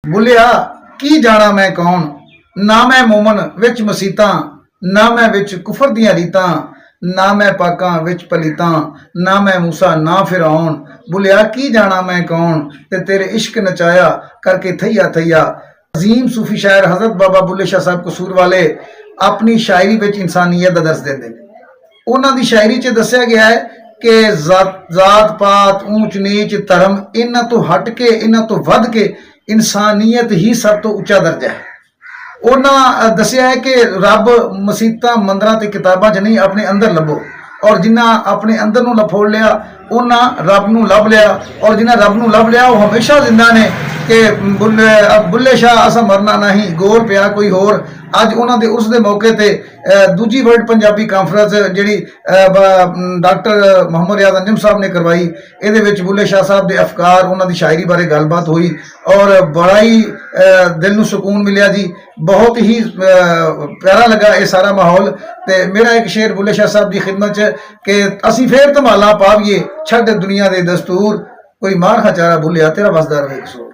बुलिया की जाना मैं कौन, ना मैं मोमन विच मसीतां, ना मैं विच कुफर दियां रीतां, ना मैं पाकां विच पलीतां, ना मैं मूसा ना फिरौन। बुलिया की जाना मैं कौन, ते तेरे इश्क नचाया करके थैया थैया। अजीम सूफी शायर हजरत बाबा बुल्ले शाह साहब कसूर वाले अपनी शायरी विच इंसानियत का दर्स देंदे ने। उन्हां दी शायरी च दस्सिया गया है कि जात पात ऊंच नीच धर्म इन्हां तो हट के इन्हां तो वध के इंसानियत ही सब तो उच्चा दर्जा है। उन्हां दस्सिया है कि रब मसीतां मंदिरां ते किताबां च नहीं अपने अंदर लभो, और जिन्हां अपने अंदर नूं लफोड़ लिया उन्हां रब नूं लभ लिया, और जिन्हां रब नूं लभ लिया वो हमेशा जिंदा ने कि बुल्ले शाह असा मरना नहीं गोर पिया कोई होर। अज उन्होंने उसके मौके पर दूजी वर्ल्ड पंजाबी कांफ्रेंस जी डॉक्टर मोहम्मद रियाज अंजुम साहब ने करवाई, ये बुल्ले शाह साहब के अफकार उन्होंने शायरी बारे गलबात हुई और बड़ा ही दिल को सुकून मिलिया जी। बहुत ही प्यारा लगा ये सारा माहौल। तो मेरा एक शेर बुल्ले शाह साहब की खिदमत कि असी फिर धमाला पावीए छड्ड दुनिया के दस्तूर, कोई मार खा चारा बुलिया तेरा वसदा रहे कसूर।